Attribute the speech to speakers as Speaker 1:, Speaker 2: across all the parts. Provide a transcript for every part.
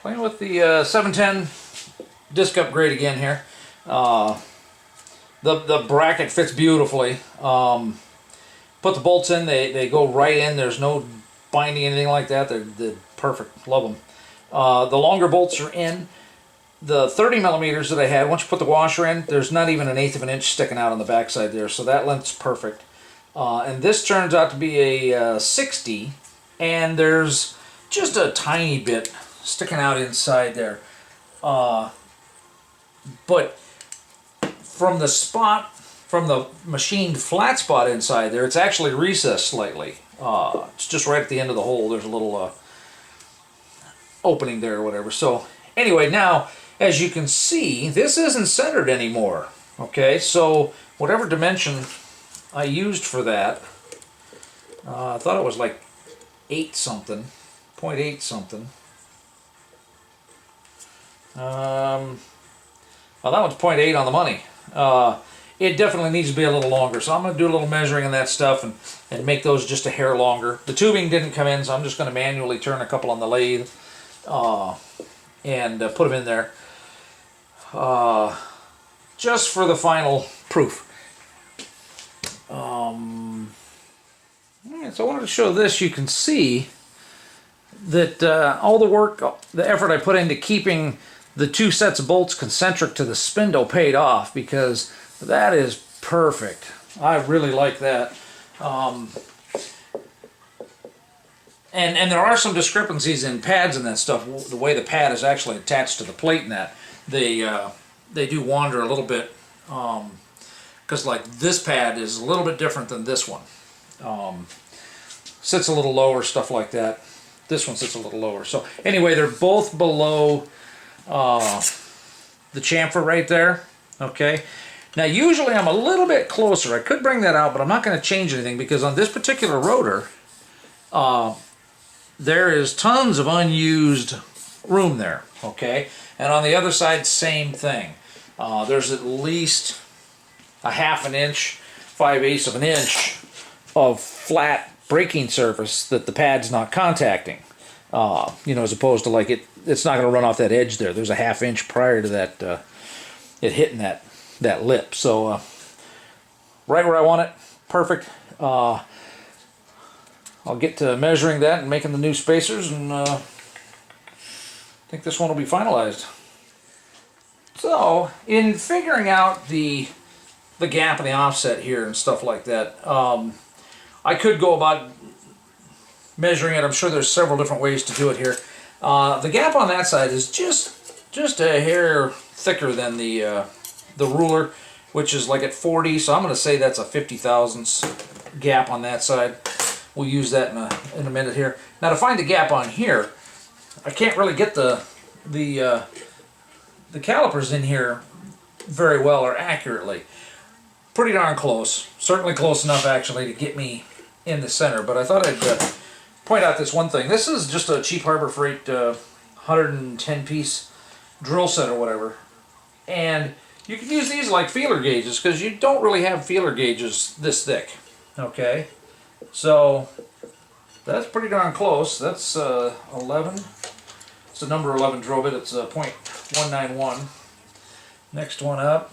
Speaker 1: Playing with the 710 disc upgrade again here. The bracket fits beautifully. Put the bolts in, they go right in. There's no binding, anything like that. They're perfect. Love them. The longer bolts are in. The 30 millimeters that I had, once you put the washer in, there's not even an eighth of an inch sticking out on the backside there, so that length's perfect. And this turns out to be a 60, and there's just a tiny bit sticking out inside there. But from the spot, from the machined flat spot inside there, it's actually recessed slightly. It's just right at the end of the hole. There's a little opening there or whatever. So anyway, now as you can see, this isn't centered anymore. Okay, so whatever dimension I used for that, I thought it was like 8 something, 0.8 something. Well, that one's 0.8 on the money. It definitely needs to be a little longer, so I'm going to do a little measuring on that stuff and make those just a hair longer. The tubing didn't come in, so I'm just going to manually turn a couple on the lathe and put them in there just for the final proof. So I wanted to show this. You can see that all the work, the effort I put into keeping the 2 sets of bolts concentric to the spindle paid off, because that is perfect. I really like that. And there are some discrepancies in pads and that stuff. The way the pad is actually attached to the plate and that, they do wander a little bit, because like this pad is a little bit different than this one. Sits a little lower, stuff like that. This one sits a little lower. So anyway, they're both below the chamfer right there. Okay. Now usually I'm a little bit closer. I could bring that out, but I'm not going to change anything, because on this particular rotor, there is tons of unused room there. Okay. And on the other side, same thing. There's at least a half an inch, 5/8 of an inch of flat braking surface that the pad's not contacting. As opposed to like it's not going to run off that edge there. There's a half inch prior to that it hitting that lip. So right where I want it, perfect. I'll get to measuring that and making the new spacers, and I think this one will be finalized. So in figuring out the gap and the offset here and stuff like that, I could go about measuring it. I'm sure there's several different ways to do it here. The gap on that side is just a hair thicker than the ruler, which is like at 40. So I'm going to say that's a 50 thousandths gap on that side. We'll use that in a minute here. Now to find the gap on here, I can't really get the calipers in here very well or accurately. Pretty darn close. Certainly close enough actually to get me in the center. But I thought I'd point out this one thing. This is just a cheap Harbor Freight 110 piece drill set or whatever. And you can use these like feeler gauges, because you don't really have feeler gauges this thick. Okay. So that's pretty darn close. That's 11. It's a number 11 drill bit. It's a .191. Next one up.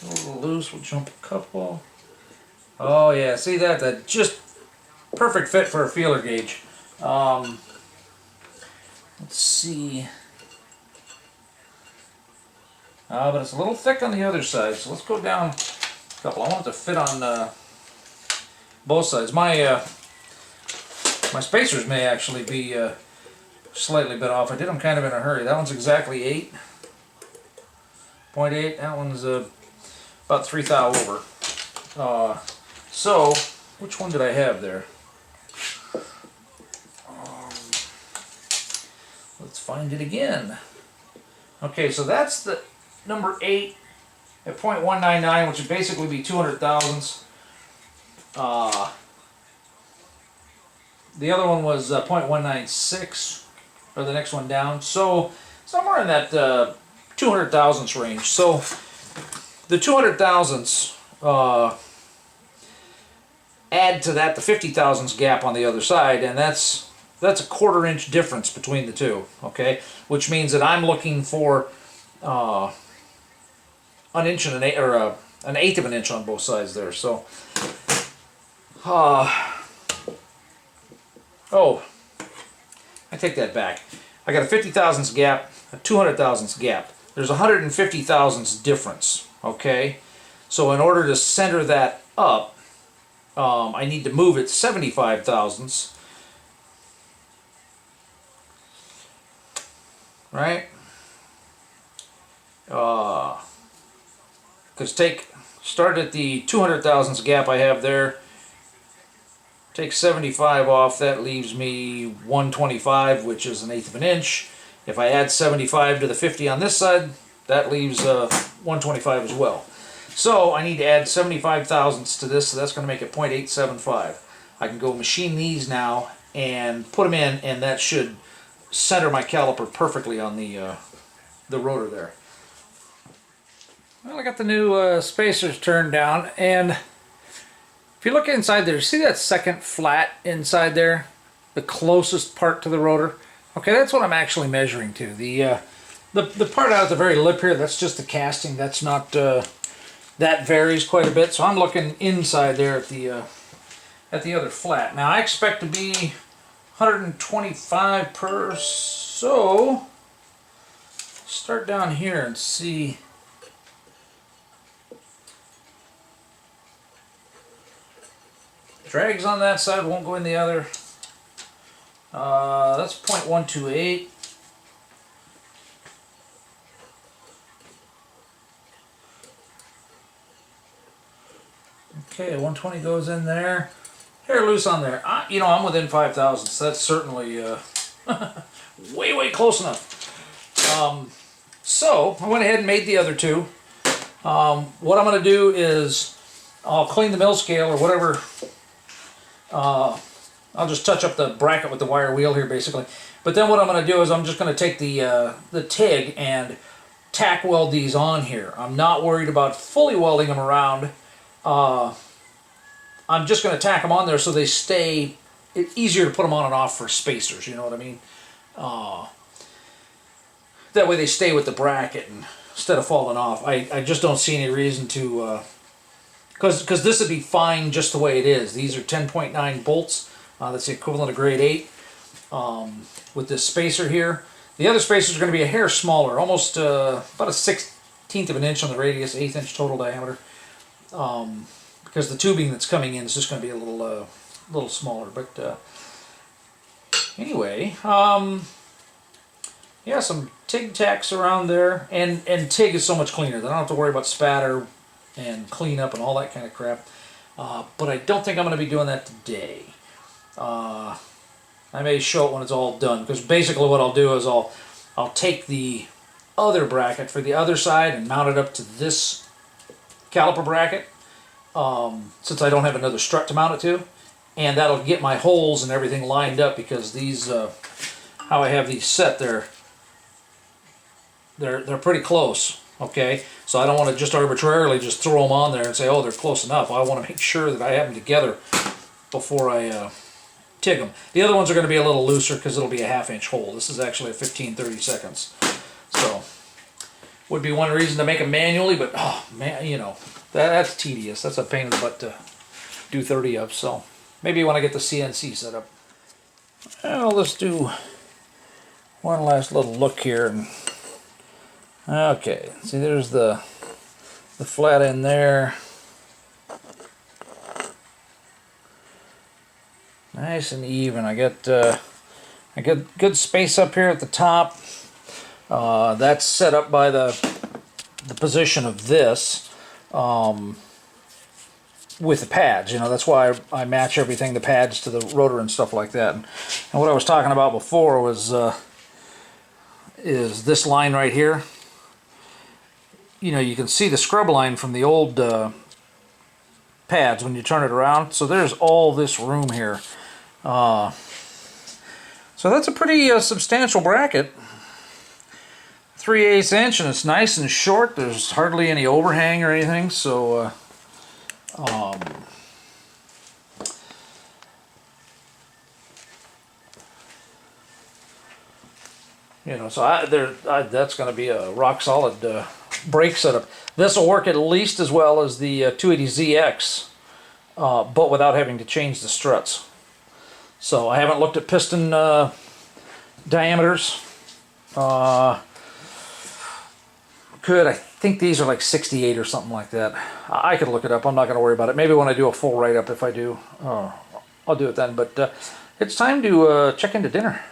Speaker 1: A little loose. We'll jump a couple. Oh yeah, see that just perfect fit for a feeler gauge. Let's see. But it's a little thick on the other side, so let's go down a couple. I want it to fit on both sides. My spacers may actually be slightly bit off. I did them kind of in a hurry. That one's exactly 8.8. That one's about 3 thou over. So, which one did I have there? Let's find it again. Okay, so that's the number 8 at .199, which would basically be 200 thousandths. The other one was .196, or the next one down. So somewhere in that 200 thousandths range. So the 200 thousandths add to that the 50 thousandths gap on the other side, and that's that's a 1/4 inch difference between the two, okay? Which means that I'm looking for an inch and an eighth of an inch on both sides there. So, oh, I take that back. I got a 50 thousandths gap, a 200 thousandths gap. There's 150 thousandths difference, okay? So in order to center that up, I need to move it 75 thousandths, right? Because start at the 200 thousandths gap I have there, take 75 off, that leaves me 125, which is an eighth of an inch. If I add 75 to the 50 on this side, that leaves 125 as well. So I need to add 75 thousandths to this, so that's going to make it 0.875. I can go machine these now and put them in, and that should center my caliper perfectly on the rotor there. Well, I got the new spacers turned down, and if you look inside there, see that second flat inside there? The closest part to the rotor? Okay, that's what I'm actually measuring to. The part out at the very lip here, that's just the casting. That's not, that varies quite a bit. So I'm looking inside there at the other flat. Now I expect to be 125 per, so start down here and see. Drags on that side, won't go in the other. That's 0.128. Okay, 120 goes in there. Hair loose on there. You know, I'm within 5 thousandths. That's certainly way close enough. So I went ahead and made the other two. What I'm going to do is I'll clean the mill scale or whatever. I'll just touch up the bracket with the wire wheel here basically. But then what I'm going to do is I'm just going to take the TIG and tack weld these on here. I'm not worried about fully welding them around. I'm just going to tack them on there so they stay, it's easier to put them on and off for spacers, you know what I mean? That way they stay with the bracket and, instead of falling off. I just don't see any reason to, because this would be fine just the way it is. These are 10.9 bolts. That's the equivalent of grade 8 with this spacer here. The other spacers are going to be a hair smaller, almost about a 1/16 of an inch on the radius, 1/8 inch total diameter. Because the tubing that's coming in is just going to be a little smaller. But anyway, yeah, some TIG tacks around there, and TIG is so much cleaner. Then I don't have to worry about spatter and cleanup and all that kind of crap. But I don't think I'm going to be doing that today. I may show it when it's all done, because basically what I'll do is I'll take the other bracket for the other side and mount it up to this caliper bracket, since I don't have another strut to mount it to, and that'll get my holes and everything lined up, because these how I have these set there, they're pretty close. Okay, so I don't want to just arbitrarily just throw them on there and say, oh, they're close enough. I want to make sure that I have them together before I TIG them. The other ones are going to be a little looser because it'll be a 1/2 inch hole. This is actually a 15-30 seconds. So, would be one reason to make them manually, but oh man, you know, that's tedious. That's a pain in the butt to do 30 of. So, maybe when I get the CNC set up. Well, let's do one last little look here. And okay, see, there's the flat end there. Nice and even. I got good space up here at the top. That's set up by the position of this with the pads. You know, that's why I match everything, the pads to the rotor and stuff like that. And what I was talking about before was is this line right here. You know, you can see the scrub line from the old pads when you turn it around. So there's all this room here. So that's a pretty substantial bracket. 3/8 inch, and it's nice and short. There's hardly any overhang or anything. So You know, so that's going to be a rock solid brake setup. This will work at least as well as the 280ZX, but without having to change the struts. So I haven't looked at piston diameters. I think these are like 68 or something like that. I could look it up. I'm not going to worry about it. Maybe when I do a full write-up, if I do, I'll do it then. But it's time to check into dinner.